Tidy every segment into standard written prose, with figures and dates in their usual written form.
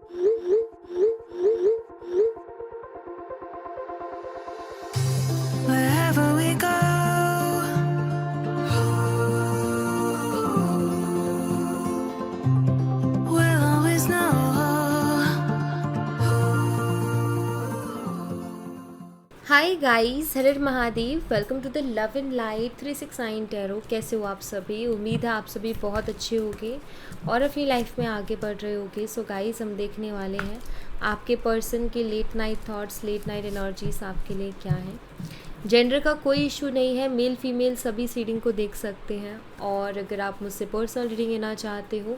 Wherever we go, we'll always know. Hi guys, Har Mahadev. Welcome to the love and light 369 tarot. कैसे हो आप सभी? उम्मीद है आप सभी बहुत अच्छे होंगे और अपनी लाइफ में आगे बढ़ रहे होंगे। सो गाइस, हम देखने वाले हैं आपके पर्सन के late night thoughts, late night energies आपके लिए क्या है। जेंडर का कोई इशू नहीं है, मेल फीमेल सभी रीडिंग को देख सकते हैं। और अगर आप मुझसे पर्सनल रीडिंग लेना चाहते हो,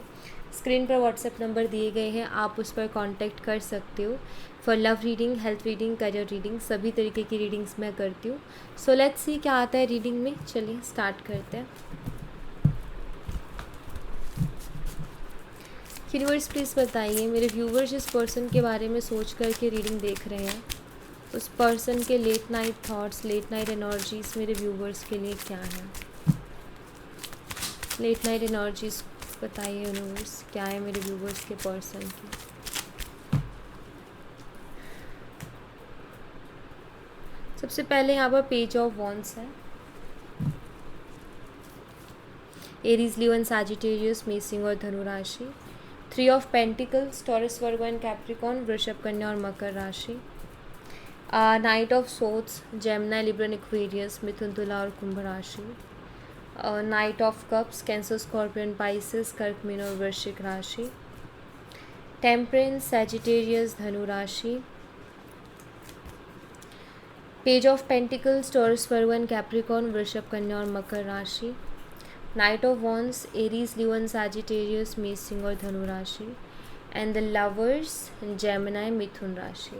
स्क्रीन पर व्हाट्सएप नंबर दिए गए हैं, आप उस पर कांटेक्ट कर सकते हो। For love reading, health reading, career reading, सभी तरीके की रीडिंग्स मैं करती हूँ। सो लेट्स सी क्या आता है रीडिंग में। चलिए स्टार्ट करते हैं। यूनिवर्स प्लीज़ बताइए, मेरे व्यूवर्स जिस पर्सन के बारे में सोच करके रीडिंग देख रहे हैं, उस पर्सन के late night thoughts, late night energies मेरे व्यूवर्स के लिए क्या है। लेट नाइट एनर्जीज बताइए यूनिवर्स, क्या है मेरे व्यूवर्स के पर्सन की। सबसे पहले यहाँ पर पेज ऑफ वॉन्ड्स है। एरीज, लियो एंड सैजिटेरियस, मेषिंग और धनु राशि। 3 of pentacles, Taurus, Virgo and Capricorn, वृषभ, कन्या और मकर राशि। Knight of swords, Gemini, Libra, Aquarius, मिथुन, तुला और कुंभ राशि। Knight of cups, Cancer, scorpion, Pisces, कर्क, मीन और वृश्चिक राशि। टेम्परेंस, सैजिटेरियस, धनु राशि। Page of pentacles, Taurus, Virgo and Capricorn, वृषभ, कन्या और मकर राशि। Knight of wands, Aries, Leo and Sagittarius, मेषिंग और धनु राशि। एंड द लवर्स, जेमिनी, मिथुन राशि।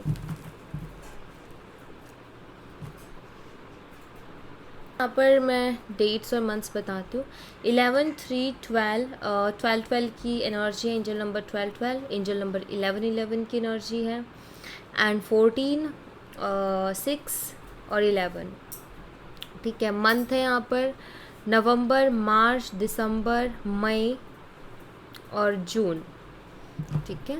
यहाँ पर मैं डेट्स और मंथ्स बताती हूँ। 11/3/12, 12/12 की एनर्जी है। एंजल नंबर 12/12, एंजल नंबर 11/11 की एनर्जी है। एंड 14, 6 और 11। ठीक है। मंथ है यहाँ पर नवंबर, मार्च, दिसंबर, मई और जून। ठीक है।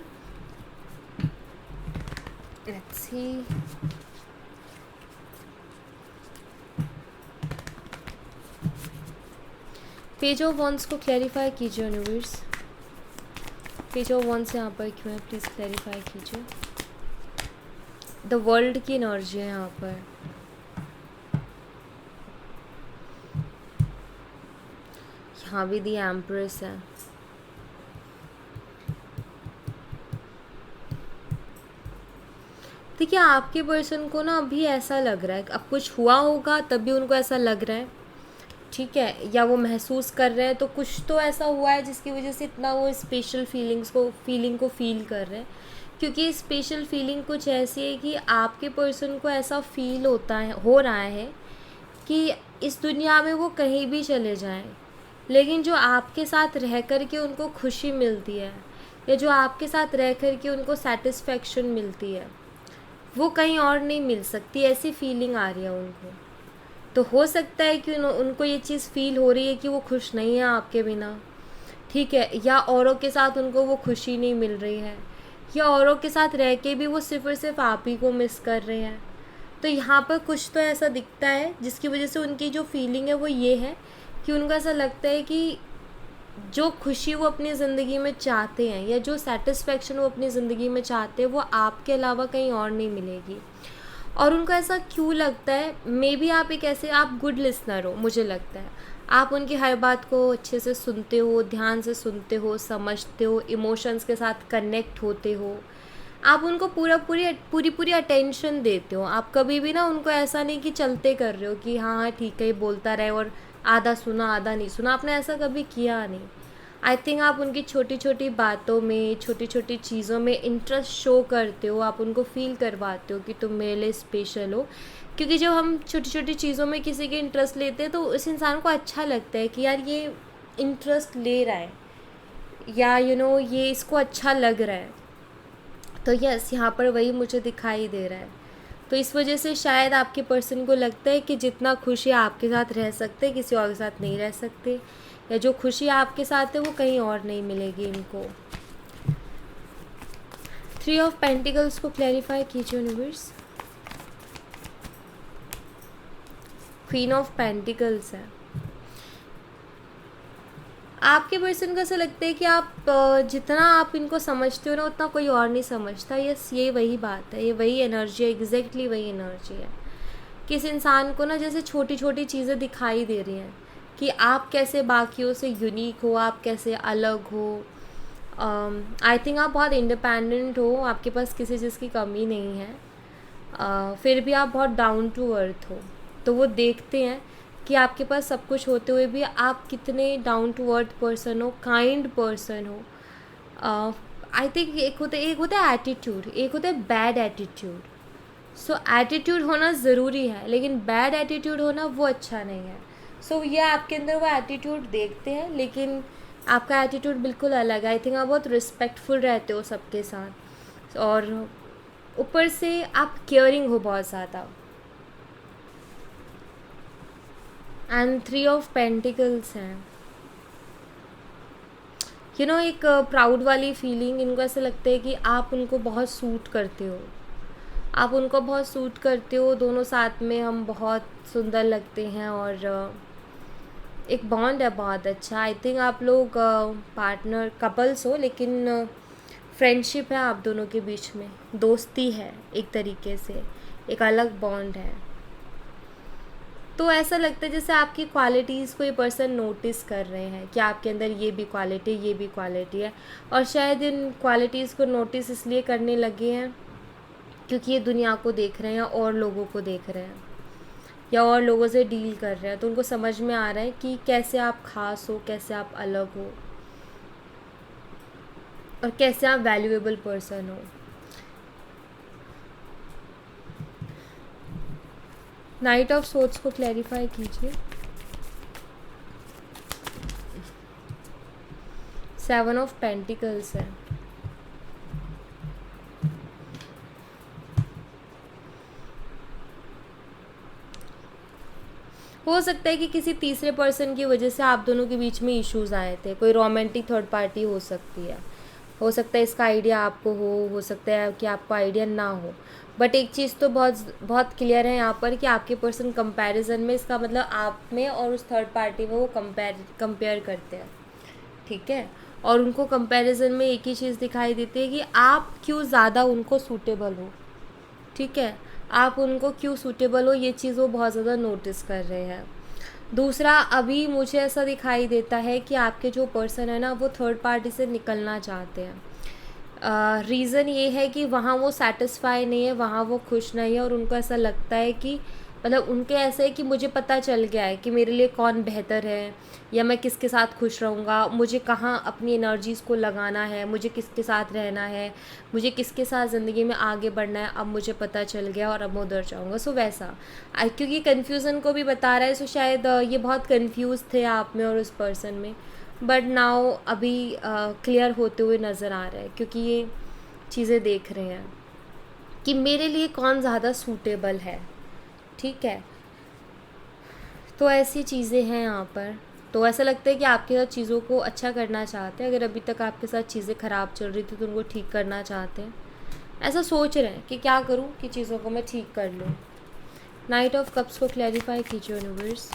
Let's see. Page of wands को क्लैरिफाई कीजिए यूनिवर्स। पेज ऑफ वॉन्ड्स यहाँ पर क्यों है, प्लीज़ क्लैरिफाई कीजिए। द वर्ल्ड की एनर्जी है यहाँ पर। यहाँ भी दी एम्प्रेस है। देखिए, आपके पर्सन को ना अभी ऐसा लग रहा है, अब कुछ हुआ होगा तब भी उनको ऐसा लग रहा है। ठीक है। या वो महसूस कर रहे हैं, तो कुछ तो ऐसा हुआ है जिसकी वजह से इतना वो स्पेशल फीलिंग को फील कर रहे हैं। क्योंकि स्पेशल फीलिंग कुछ ऐसी है कि आपके पर्सन को ऐसा फील हो रहा है कि इस दुनिया में वो कहीं भी चले जाएं, लेकिन जो आपके साथ रह कर के उनको खुशी मिलती है, या जो आपके साथ रह कर के उनको सेटिस्फेक्शन मिलती है, वो कहीं और नहीं मिल सकती। ऐसी फीलिंग आ रही है उनको। तो हो सकता है कि उनको ये चीज़ फील हो रही है कि वो खुश नहीं है आपके बिना। ठीक है। या औरों के साथ उनको वो खुशी नहीं मिल रही है, या औरों के साथ रह के भी वो सिर्फ और सिर्फ आप ही को मिस कर रहे हैं। तो यहाँ पर कुछ तो ऐसा दिखता है जिसकी वजह से उनकी जो फीलिंग है वो ये है कि उनको ऐसा लगता है कि जो खुशी वो अपनी ज़िंदगी में चाहते हैं, या जो सेटिस्फेक्शन वो अपनी ज़िंदगी में चाहते हैं, वो आपके अलावा कहीं और नहीं मिलेगी। और उनको ऐसा क्यों लगता है, मे बी आप एक ऐसे, आप गुड लिसनर हो, मुझे लगता है। आप उनकी हर बात को अच्छे से सुनते हो, ध्यान से सुनते हो, समझते हो, इमोशंस के साथ कनेक्ट होते हो। आप उनको पूरी अटेंशन देते हो। आप कभी भी ना उनको ऐसा नहीं कि चलते कर रहे हो कि हाँ हाँ ठीक है, बोलता रहे और आधा सुना आधा नहीं सुना। आपने ऐसा कभी किया नहीं। आई थिंक आप उनकी छोटी छोटी बातों में, छोटी छोटी चीज़ों में इंटरेस्ट शो करते हो। आप उनको फील करवाते हो कि तुम मेरे लिए स्पेशल हो। क्योंकि जब हम छोटी छोटी चीज़ों में किसी के इंटरेस्ट लेते हैं, तो उस इंसान को अच्छा लगता है कि यार ये इंटरेस्ट ले रहा है, या ये इसको अच्छा लग रहा है। तो यस, यहाँ पर वही मुझे दिखाई दे रहा है। तो इस वजह से शायद आपके पर्सन को लगता है कि जितना खुशी आपके साथ रह सकते, किसी और के साथ नहीं रह सकते, या जो खुशी आपके साथ है वो कहीं और नहीं मिलेगी इनको। 3 ऑफ पेंटिकल्स को क्लैरिफाई कीजिए यूनिवर्स। क्वीन ऑफ पेंटिकल्स है। आपके पर्सन को ऐसा लगता है कि आप जितना आप इनको समझते हो ना उतना कोई और नहीं समझता। यस, ये वही बात है, ये वही एनर्जी है, एग्जैक्टली वही एनर्जी है। किस इंसान को ना जैसे छोटी छोटी चीज़ें दिखाई दे रही हैं कि आप कैसे बाकियों से यूनिक हो, आप कैसे अलग हो। आई थिंक आप बहुत इंडिपेंडेंट हो, आपके पास किसी चीज़ की कमी नहीं है। फिर भी आप बहुत डाउन टू अर्थ हो, तो वो देखते हैं कि आपके पास सब कुछ होते हुए भी आप कितने डाउन टू अर्थ पर्सन हो, काइंड पर्सन हो। आई थिंक एक होता है एटीट्यूड, एक होता है बैड एटीट्यूड। सो एटीट्यूड होना ज़रूरी है, लेकिन बैड एटीट्यूड होना वो अच्छा नहीं है। सो ये आपके अंदर वो एटीट्यूड देखते हैं, लेकिन आपका एटीट्यूड बिल्कुल अलग है। आई थिंक आप बहुत रिस्पेक्टफुल रहते हो सबके साथ, और ऊपर से आप केयरिंग हो बहुत ज़्यादा। एंड 3 ऑफ पेंटिकल्स हैं। एक प्राउड वाली फीलिंग, इनको ऐसा लगता है कि आप उनको बहुत सूट करते हो, आप उनको बहुत सूट करते हो, दोनों साथ में हम बहुत सुंदर लगते हैं, और एक बॉन्ड है बहुत अच्छा। आई थिंक आप लोग पार्टनर कपल्स हो, लेकिन फ्रेंडशिप है आप दोनों के बीच में, दोस्ती है एक तरीके से, एक अलग बॉन्ड है। तो ऐसा लगता है जैसे आपकी क्वालिटीज़ को ये पर्सन नोटिस कर रहे हैं कि आपके अंदर ये भी क्वालिटी है, और शायद इन क्वालिटीज़ को नोटिस इसलिए करने लगे हैं क्योंकि ये दुनिया को देख रहे हैं, और लोगों को देख रहे हैं, या और लोगों से डील कर रहे हैं, तो उनको समझ में आ रहा है कि कैसे आप खास हो, कैसे आप अलग हो, और कैसे आप वैल्यूएबल पर्सन हो। नाइट ऑफ सोर्ड्स को क्लैरिफाई कीजिए। 7 ऑफ पेंटिकल्स है। हो सकता है कि किसी तीसरे पर्सन की वजह से आप दोनों के बीच में इश्यूज आए थे, कोई रोमांटिक थर्ड पार्टी हो सकती है, हो सकता है इसका आइडिया आपको हो सकता है कि आपको आइडिया ना हो। बट एक चीज़ तो बहुत बहुत क्लियर है यहाँ पर कि आपके पर्सन कंपैरिजन में, इसका मतलब आप में और उस थर्ड पार्टी में वो कंपेयर करते हैं, ठीक है। और उनको कंपैरिजन में एक ही चीज़ दिखाई देती है कि आप क्यों ज़्यादा उनको सूटेबल हो, ठीक है, आप उनको क्यों सूटेबल हो, ये चीज़ वो बहुत ज़्यादा नोटिस कर रहे हैं। दूसरा, अभी मुझे ऐसा दिखाई देता है कि आपके जो पर्सन है ना, वो थर्ड पार्टी से निकलना चाहते हैं। रीज़न ये है कि वहाँ वो सेटिस्फाई नहीं है, वहाँ वो खुश नहीं है, और उनको ऐसा लगता है कि मतलब उनके ऐसे है कि मुझे पता चल गया है कि मेरे लिए कौन बेहतर है, या मैं किसके साथ खुश रहूँगा, मुझे कहाँ अपनी एनर्जीज़ को लगाना है, मुझे किसके साथ रहना है, मुझे किसके साथ ज़िंदगी में आगे बढ़ना है, अब मुझे पता चल गया और अब मैं उधर जाऊँगा। सो वैसा क्योंकि कन्फ्यूज़न को भी बता रहा है, सो शायद ये बहुत कन्फ्यूज़ थे आप में और उस पर्सन में, बट नाउ अभी क्लियर होते हुए नज़र आ रहा है, क्योंकि ये चीज़ें देख रहे हैं कि मेरे लिए कौन ज़्यादा सूटेबल है, ठीक है। तो ऐसी चीज़ें हैं यहाँ पर। तो ऐसा लगता है कि आपके साथ चीज़ों को अच्छा करना चाहते हैं, अगर अभी तक आपके साथ चीज़ें ख़राब चल रही थी तो उनको ठीक करना चाहते हैं, ऐसा सोच रहे हैं कि क्या करूँ कि चीज़ों को मैं ठीक कर लूँ। नाइट ऑफ कप्स को क्लैरिफाई कीजिए यूनिवर्स।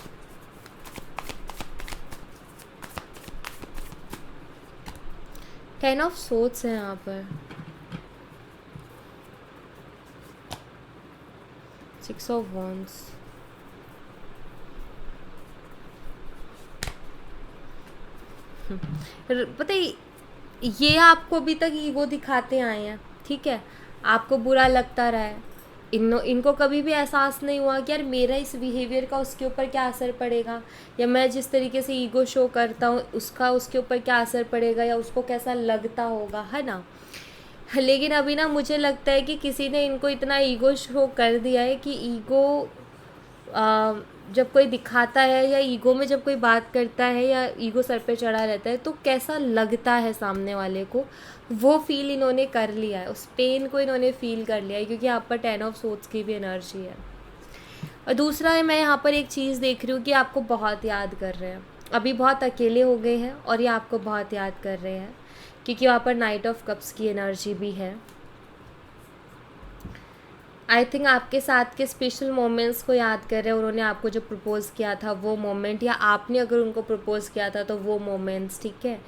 टेन ऑफ सोर्ड्स है यहाँ पर। 6 ऑफ वॉन्ड्स। पता है, ये आपको अभी तक ईगो दिखाते आए हैं, ठीक है, आपको बुरा लगता रहा है, इनको कभी भी एहसास नहीं हुआ कि यार मेरा इस बिहेवियर का उसके ऊपर क्या असर पड़ेगा, या मैं जिस तरीके से ईगो शो करता हूँ उसका उसके ऊपर क्या असर पड़ेगा, या उसको कैसा लगता होगा, है ना। लेकिन अभी ना मुझे लगता है कि किसी ने इनको इतना ईगो शो कर दिया है कि ईगो जब कोई दिखाता है, या ईगो में जब कोई बात करता है, या ईगो सर पे चढ़ा रहता है, तो कैसा लगता है सामने वाले को, वो फील इन्होंने कर लिया है, उस पेन को इन्होंने फील कर लिया है, क्योंकि यहाँ पर 10 ऑफ सोर्ड्स की भी एनर्जी है। और दूसरा है, मैं यहाँ पर एक चीज़ देख रही हूँ कि आपको बहुत याद कर रहे हैं, अभी बहुत अकेले हो गए हैं और ये आपको बहुत याद कर रहे हैं, क्योंकि वहाँ पर नाइट ऑफ कप्स की एनर्जी भी है। आई थिंक आपके साथ के स्पेशल मोमेंट्स को याद कर रहे हैं, उन्होंने आपको जो प्रपोज़ किया था वो मोमेंट, या आपने अगर उनको प्रपोज़ किया था तो वो मोमेंट्स, ठीक है।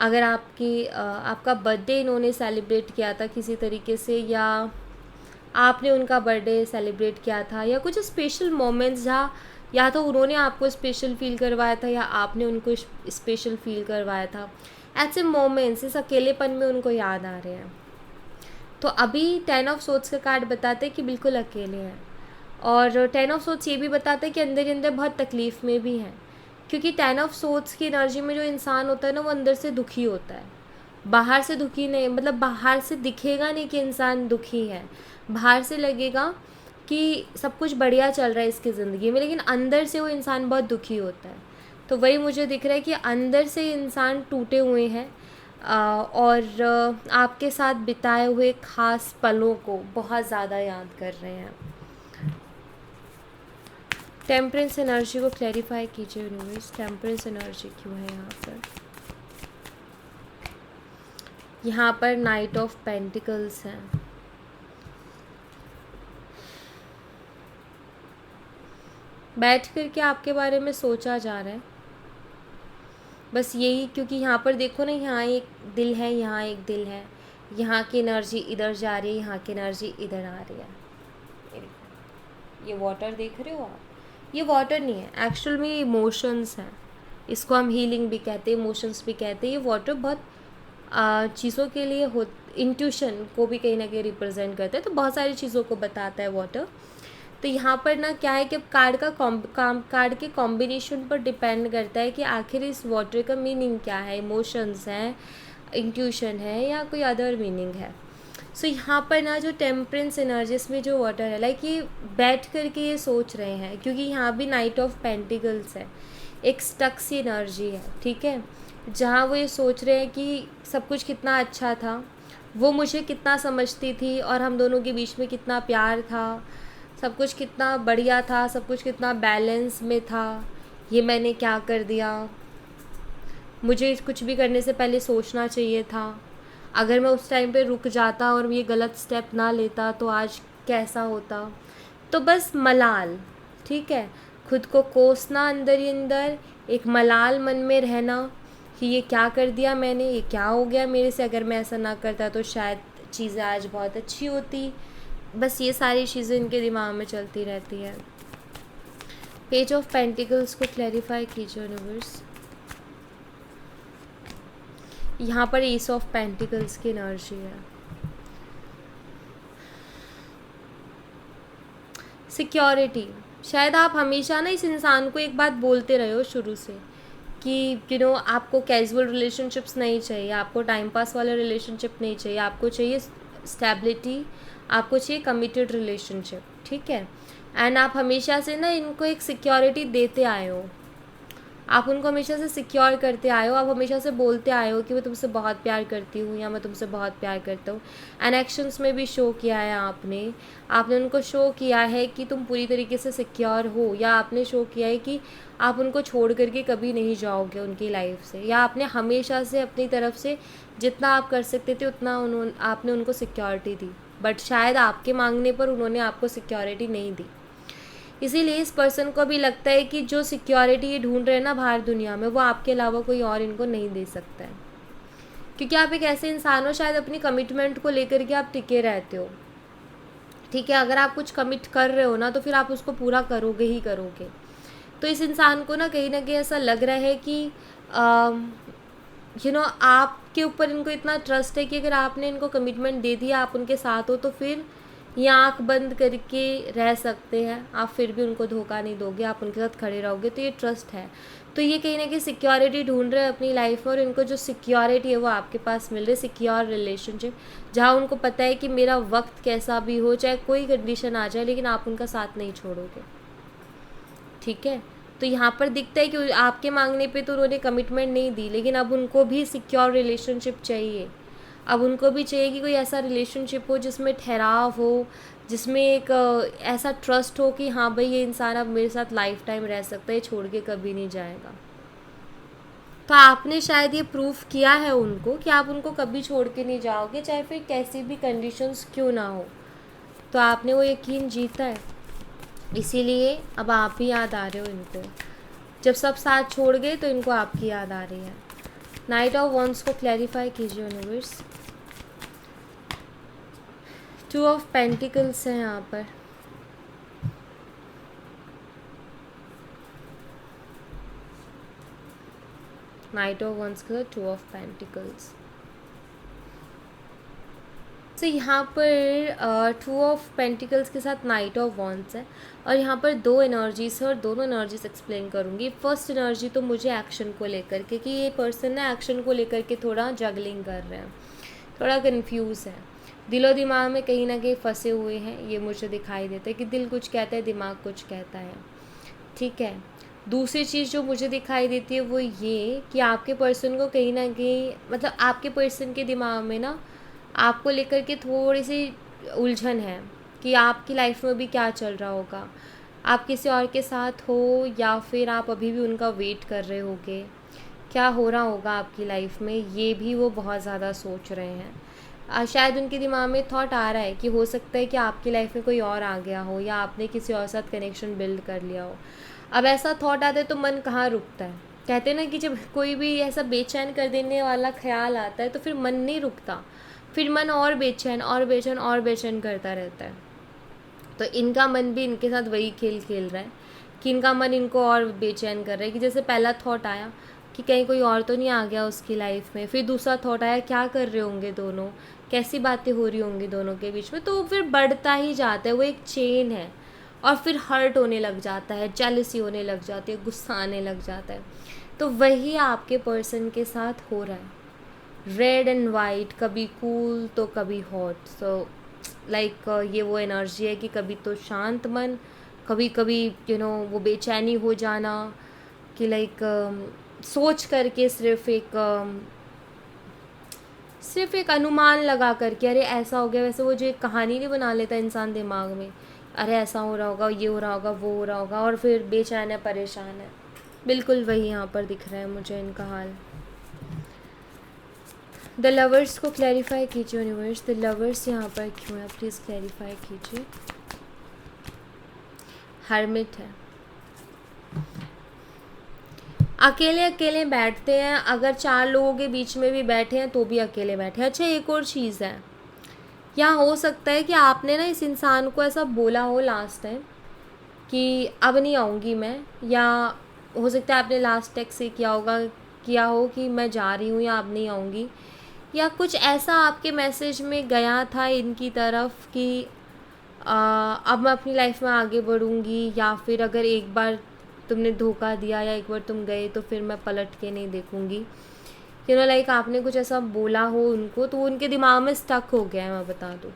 अगर आपका बर्थडे इन्होंने सेलिब्रेट किया था किसी तरीके से, या आपने उनका बर्थडे सेलिब्रेट किया था, या कुछ स्पेशल मोमेंट्स जहाँ या तो उन्होंने आपको स्पेशल फील करवाया था या आपने उनको स्पेशल फील करवाया था, ऐसे मोमेंट्स इस अकेलेपन में उनको याद आ रहे हैं। तो अभी 10 ऑफ सोर्ड्स का कार्ड बताते हैं कि बिल्कुल अकेले हैं, और 10 ऑफ सोर्ड्स ये भी बताते हैं कि अंदर ही अंदर बहुत तकलीफ़ में भी हैं, क्योंकि 10 ऑफ सोर्ड्स की एनर्जी में जो इंसान होता है ना, वो अंदर से दुखी होता है। बाहर से दुखी नहीं, मतलब बाहर से दिखेगा नहीं कि इंसान दुखी है, बाहर से लगेगा कि सब कुछ बढ़िया चल रहा है इसकी ज़िंदगी में, लेकिन अंदर से वो इंसान बहुत दुखी होता है। तो वही मुझे दिख रहा है कि अंदर से इंसान टूटे हुए हैं, और आपके साथ बिताए हुए ख़ास पलों को बहुत ज़्यादा याद कर रहे हैं। टेम्परेंस एनर्जी को क्लैरिफाई कीजिए यूनिवर्स, टेम्परेंस एनर्जी क्यों है यहाँ पर? यहाँ पर नाइट ऑफ पेंटिकल्स हैं। बैठ कर के आपके बारे में सोचा जा रहा है, बस यही, क्योंकि यहाँ पर देखो ना, यहाँ एक दिल है, यहाँ एक दिल है, यहाँ की एनर्जी इधर जा रही है, यहाँ की एनर्जी इधर आ रही है। ये वाटर देख रहे हो आप, ये वाटर नहीं है, एक्चुअल में ये इमोशंस हैं। इसको हम हीलिंग भी कहते हैं, इमोशंस भी कहते हैं। ये वाटर बहुत चीज़ों के लिए हो, इंट्यूशन को भी कहीं ना कहीं रिप्रेजेंट करता है, तो बहुत सारी चीज़ों को बताता है वाटर। तो यहाँ पर ना क्या है कि कार्ड के कॉम्बिनेशन पर डिपेंड करता है कि आखिर इस वाटर का मीनिंग क्या है, इमोशंस हैं, इंट्यूशन है, या कोई अदर मीनिंग है। सो यहाँ पर ना जो टेम्परेंस एनर्जीज में जो वाटर है, लाइक ये बैठ कर के ये सोच रहे हैं, क्योंकि यहाँ भी नाइट ऑफ पेंटिकल्स है, एक स्टक सी एनर्जी है, ठीक है, जहाँ वो ये सोच रहे हैं कि सब कुछ कितना अच्छा था, वो मुझे कितना समझती थी, और हम दोनों के बीच में कितना प्यार था, सब कुछ कितना बढ़िया था, सब कुछ कितना बैलेंस में था, ये मैंने क्या कर दिया, मुझे कुछ भी करने से पहले सोचना चाहिए था, अगर मैं उस टाइम पे रुक जाता और ये गलत स्टेप ना लेता तो आज कैसा होता। तो बस मलाल, ठीक है, खुद को कोसना अंदर ही अंदर, एक मलाल मन में रहना कि ये क्या कर दिया मैंने, ये क्या हो गया मेरे से, अगर मैं ऐसा ना करता तो शायद चीज़ें आज बहुत अच्छी होती। बस ये सारी चीज़ें इनके दिमाग में चलती रहती है। पेज ऑफ पेंटिकल्स को क्लैरिफाई कीजिए यूनिवर्स। यहाँ पर एस ऑफ पेंटिकल्स की एनर्जी है। सिक्योरिटी, शायद आप हमेशा ना इस इंसान को एक बात बोलते रहे हो शुरू से कि आपको कैजुअल रिलेशनशिप्स नहीं चाहिए, आपको टाइम पास वाला रिलेशनशिप नहीं चाहिए, आपको चाहिए स्टेबिलिटी, आपको चाहिए कमिटेड रिलेशनशिप, ठीक है। एंड आप हमेशा से ना इनको एक सिक्योरिटी देते आए हो, आप उनको हमेशा से सिक्योर करते आए हो, आप हमेशा से बोलते आए हो कि मैं तुमसे बहुत प्यार करती हूँ या मैं तुमसे बहुत प्यार करता हूँ। एंड एक्शंस में भी शो किया है आपने उनको शो किया है कि तुम पूरी तरीके से सिक्योर हो, या आपने शो किया है कि आप उनको छोड़ करके कभी नहीं जाओगे उनकी लाइफ से, या आपने हमेशा से अपनी तरफ से जितना आप कर सकते थे उतना आपने उनको सिक्योरिटी दी, बट शायद आपके मांगने पर उन्होंने आपको सिक्योरिटी नहीं दी। इसीलिए इस पर्सन को भी लगता है कि जो सिक्योरिटी ये ढूंढ रहे हैं ना बाहर दुनिया में, वो आपके अलावा कोई और इनको नहीं दे सकता है, क्योंकि आप एक ऐसे इंसान हो, शायद अपनी कमिटमेंट को लेकर के आप टिके रहते हो, ठीक है। अगर आप कुछ कमिट कर रहे हो ना तो फिर आप उसको पूरा करोगे ही करोगे। तो इस इंसान को ना कहीं ऐसा लग रहा है कि आपके ऊपर इनको इतना ट्रस्ट है कि अगर आपने इनको कमिटमेंट दे दिया, आप उनके साथ हो, तो फिर ये आँख बंद करके रह सकते हैं, आप फिर भी उनको धोखा नहीं दोगे, आप उनके साथ खड़े रहोगे। तो ये ट्रस्ट है, तो ये कहीं ना कहीं सिक्योरिटी ढूंढ रहे हैं अपनी लाइफ में, और इनको जो सिक्योरिटी है वो आपके पास मिल रही है, सिक्योर रिलेशनशिप, जहाँ उनको पता है कि मेरा वक्त कैसा भी हो, चाहे कोई कंडीशन आ जाए, लेकिन आप उनका साथ नहीं छोड़ोगे, ठीक है। तो यहाँ पर दिखता है कि आपके मांगने पे तो उन्होंने कमिटमेंट नहीं दी, लेकिन अब उनको भी सिक्योर रिलेशनशिप चाहिए। अब उनको भी चाहिए कि कोई ऐसा रिलेशनशिप हो जिसमें ठहराव हो, जिसमें एक ऐसा ट्रस्ट हो कि हाँ भाई ये इंसान अब मेरे साथ लाइफ टाइम रह सकता है, छोड़ के कभी नहीं जाएगा। तो आपने शायद ये प्रूफ किया है उनको कि आप उनको कभी छोड़ के नहीं जाओगे, चाहे फिर कैसी भी कंडीशंस क्यों ना हो, तो आपने वो यकीन जीता है, इसीलिए अब आप ही याद आ रहे हो इनको। जब सब साथ छोड़ गए तो इनको आपकी याद आ रही है। नाइट ऑफ वॉन्ड्स को क्लैरिफाई कीजिए यूनिवर्स। 2 ऑफ पेंटिकल्स है यहाँ पर। नाइट ऑफ वॉन्ड्स के साथ 2 ऑफ पेंटिकल्स। तो यहाँ पर 2 ऑफ पेंटिकल्स के साथ नाइट ऑफ वॉन्ड्स है, और यहाँ पर 2 एनर्जीज है और दोनों एनर्जीज एक्सप्लेन करूँगी। फर्स्ट एनर्जी तो मुझे एक्शन को लेकर के, कि ये पर्सन ना एक्शन को लेकर के थोड़ा जगलिंग कर रहे हैं, थोड़ा कंफ्यूज है, दिलो दिमाग में कहीं ना कहीं फंसे हुए हैं। ये मुझे दिखाई देता है कि दिल कुछ कहता है, दिमाग कुछ कहता है। ठीक है। दूसरी चीज़ जो मुझे दिखाई देती है वो ये कि आपके पर्सन को कहीं ना कहीं, मतलब आपके पर्सन के दिमाग में ना आपको लेकर के थोड़ी सी उलझन है कि आपकी लाइफ में भी क्या चल रहा होगा, आप किसी और के साथ हो या फिर आप अभी भी उनका वेट कर रहे होगे, क्या हो रहा होगा आपकी लाइफ में, ये भी वो बहुत ज़्यादा सोच रहे हैं। शायद उनके दिमाग में थॉट आ रहा है कि हो सकता है कि आपकी लाइफ में कोई और आ गया हो या आपने किसी और साथ कनेक्शन बिल्ड कर लिया हो। अब ऐसा थॉट आता है तो मन कहाँ रुकता है। कहते हैं ना कि जब कोई भी ऐसा बेचैन कर देने वाला ख्याल आता है तो फिर मन नहीं रुकता, फिर मन और बेचैन और बेचैन और बेचैन करता रहता है। तो इनका मन भी इनके साथ वही खेल खेल रहा है कि इनका मन इनको और बेचैन कर रहा है। कि जैसे पहला थॉट आया कि कहीं कोई और तो नहीं आ गया उसकी लाइफ में, फिर दूसरा थॉट आया क्या कर रहे होंगे दोनों, कैसी बातें हो रही होंगी दोनों के बीच में। तो फिर बढ़ता ही जाता है, वो एक चेन है, और फिर हर्ट होने लग जाता है, जेलसी होने लग जाती है, गुस्सा आने लग जाता है। तो वही आपके पर्सन के साथ हो रहा है, रेड एंड वाइट, कभी कूल तो कभी हॉट। सो लाइक ये वो एनर्जी है कि कभी तो शांत मन, कभी कभी वो बेचैनी हो जाना कि लाइक सोच करके सिर्फ एक अनुमान लगा करके, अरे ऐसा हो गया, वैसे वो जो एक कहानी नहीं बना लेता इंसान दिमाग में, अरे ऐसा हो रहा होगा, ये हो रहा होगा, वो हो रहा होगा, और फिर बेचैन है, परेशान है। बिल्कुल वही यहाँ पर दिख रहा है मुझे इनका हाल। द लवर्स को क्लैरिफाई कीजिए यूनिवर्स। द लवर्स यहाँ पर क्यों है, प्लीज़ क्लैरिफाई कीजिए। हर्मिट है, अकेले अकेले बैठते हैं, अगर 4 लोगों के बीच में भी बैठे हैं तो भी अकेले बैठे हैं। अच्छा, एक और चीज़ है, या हो सकता है कि आपने ना इस इंसान को ऐसा बोला हो लास्ट टाइम कि अब नहीं आऊँगी मैं, या हो सकता है आपने लास्ट टेक्स्ट से किया हो कि मैं जा रही हूँ या अब नहीं आऊँगी, या कुछ ऐसा आपके मैसेज में गया था इनकी तरफ कि अब मैं अपनी लाइफ में आगे बढ़ूँगी, या फिर अगर एक बार तुमने धोखा दिया या एक बार तुम गए तो फिर मैं पलट के नहीं देखूँगी। लाइक आपने कुछ ऐसा बोला हो उनको, तो वो उनके दिमाग में स्टक हो गया है, मैं बता दूँ।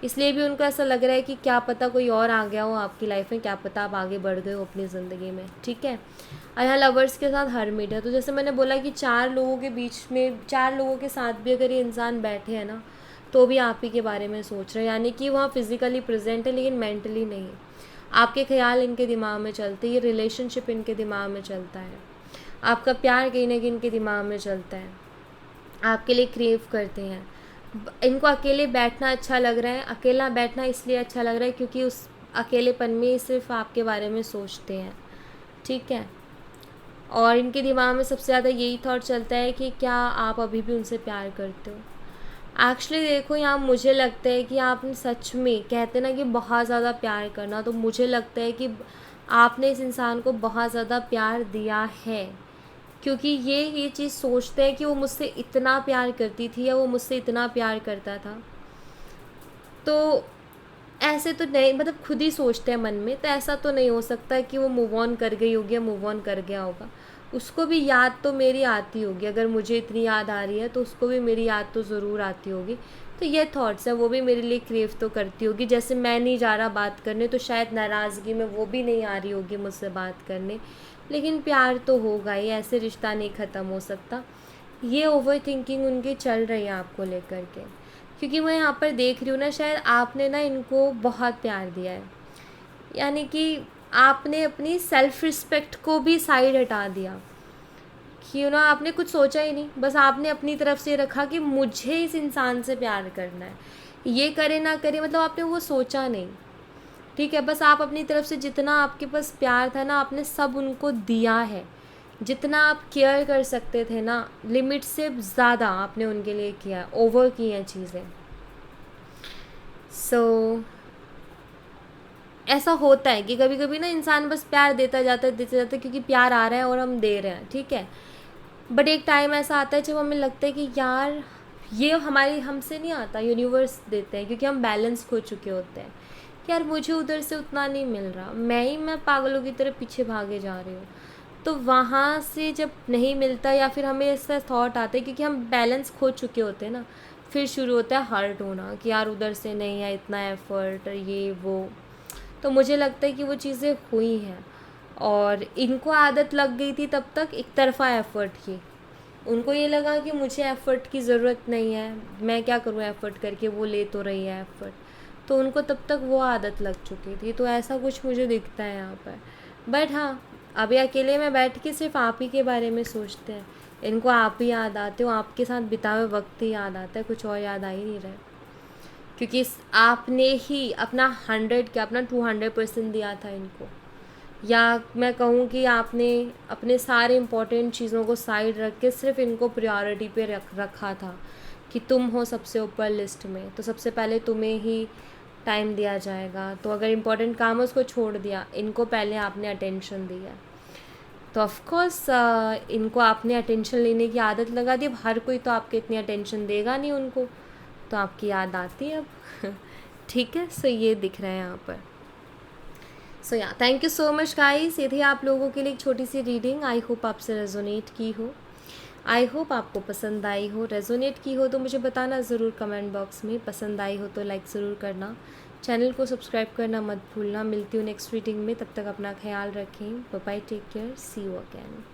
इसलिए भी उनको ऐसा लग रहा है कि क्या पता कोई और आ गया हो आपकी लाइफ में, क्या पता आप आगे बढ़ गए हो अपनी ज़िंदगी में। ठीक है। और यहाँ लवर्स के साथ हर्मिट है, तो जैसे मैंने बोला कि 4 लोगों के बीच में, 4 लोगों के साथ भी अगर ये इंसान बैठे हैं ना, तो भी आप ही के बारे में सोच रहे हैं, यानी कि वहाँ फिज़िकली प्रेजेंट है लेकिन मेंटली नहीं। आपके ख्याल इनके दिमाग में चलते हैं, ये रिलेशनशिप इनके दिमाग में चलता है, आपका प्यार कहीं ना कहीं इनके दिमाग में चलता है, आपके लिए क्रेव करते हैं। इनको अकेले बैठना अच्छा लग रहा है, अकेला बैठना इसलिए अच्छा लग रहा है क्योंकि उस अकेलेपन में सिर्फ आपके बारे में सोचते हैं। ठीक है। और इनके दिमाग में सबसे ज़्यादा यही थॉट चलता है कि क्या आप अभी भी उनसे प्यार करते हो। एक्चुअली देखो, यहाँ मुझे लगता है कि आपने सच में, कहते ना कि बहुत ज़्यादा प्यार करना, तो मुझे लगता है कि आपने इस इंसान को बहुत ज़्यादा प्यार दिया है, क्योंकि ये चीज़ सोचते हैं कि वो मुझसे इतना प्यार करती थी या वो मुझसे इतना प्यार करता था। तो ऐसे तो नहीं, मतलब खुद ही सोचते हैं मन में, तो ऐसा तो नहीं हो सकता कि वो मूव ऑन कर गई होगी या मूव ऑन कर गया होगा। उसको भी याद तो मेरी आती होगी, अगर मुझे इतनी याद आ रही है तो उसको भी मेरी याद तो ज़रूर आती होगी। तो ये थॉट्स हैं, वो भी मेरे लिए क्रेव तो करती होगी। जैसे मैं नहीं जा रहा बात करने, तो शायद नाराज़गी में वो भी नहीं आ रही होगी मुझसे बात करने, लेकिन प्यार तो होगा ही, ऐसे रिश्ता नहीं ख़त्म हो सकता। ये ओवर थिंकिंग उनकी चल रही है आपको लेकर के, क्योंकि मैं यहाँ पर देख रही हूँ ना, शायद आपने ना इनको बहुत प्यार दिया है, यानी कि आपने अपनी सेल्फ़ रिस्पेक्ट को भी साइड हटा दिया। कि आपने कुछ सोचा ही नहीं, बस आपने अपनी तरफ से रखा कि मुझे इस इंसान से प्यार करना है, ये करे ना करे, मतलब आपने वो सोचा नहीं। ठीक है, बस आप अपनी तरफ से जितना आपके पास प्यार था ना, आपने सब उनको दिया है। जितना आप केयर कर सकते थे ना, लिमिट से ज़्यादा आपने उनके लिए किया, ओवर की हैं चीज़ें। सो ऐसा होता है कि कभी कभी ना इंसान बस प्यार देता जाता है क्योंकि प्यार आ रहा है और हम दे रहे हैं, ठीक है। बट एक टाइम ऐसा आता है जब हमें लगता है कि यार ये हमारी हमसे नहीं आता, यूनिवर्स देते हैं, क्योंकि हम बैलेंस खो चुके होते हैं कि यार मुझे उधर से उतना नहीं मिल रहा, मैं पागलों की तरह पीछे भागे जा रही हूँ। तो वहाँ से जब नहीं मिलता या फिर हमें ऐसा थॉट आता है क्योंकि हम बैलेंस खो चुके होते हैं ना, फिर शुरू होता है हर्ट होना कि यार उधर से नहीं है इतना एफर्ट, ये वो। तो मुझे लगता है कि वो चीज़ें हुई हैं और इनको आदत लग गई थी तब तक एक तरफ़ा एफ़र्ट की। उनको ये लगा कि मुझे एफ़र्ट की ज़रूरत नहीं है, मैं क्या करूँ एफ़र्ट करके, वो ले तो रही है एफ़र्ट। तो उनको तब तक वो आदत लग चुकी थी। तो ऐसा कुछ मुझे दिखता है यहाँ पर। बट हाँ, अभी अकेले में बैठ के सिर्फ आप ही के बारे में सोचते हैं, इनको आप ही याद आते हो, आपके साथ बिताए हुए वक्त ही याद आता है, कुछ और याद आ ही नहीं रहा है। क्योंकि आपने ही अपना 100 क्या अपना 200% दिया था इनको, या मैं कहूँ कि आपने अपने सारे इम्पोर्टेंट चीज़ों को साइड रख के सिर्फ इनको प्रायोरिटी पे रखा था कि तुम हो सबसे ऊपर लिस्ट में, तो सबसे पहले तुम्हें ही टाइम दिया जाएगा। तो अगर इम्पोर्टेंट काम है उसको छोड़ दिया, इनको पहले आपने अटेंशन दिया। तो ऑफकोर्स इनको आपने अटेंशन लेने की आदत लगा दी। अब हर कोई तो आपके इतनी अटेंशन देगा नहीं उनको, तो आपकी याद आती है अब। ठीक है, सो ये दिख रहा है यहाँ पर। सो या thank you so much guys, ये थी आप लोगों के लिए एक छोटी सी रीडिंग। आई होप आपसे रेजोनेट की हो, आई होप आपको पसंद आई हो। रेजोनेट की हो तो मुझे बताना ज़रूर कमेंट बॉक्स में, पसंद आई हो तो लाइक ज़रूर करना, चैनल को सब्सक्राइब करना मत भूलना। मिलती हूँ नेक्स्ट रीडिंग में, तब तक अपना ख्याल रखें। Bye bye, take care, see you again.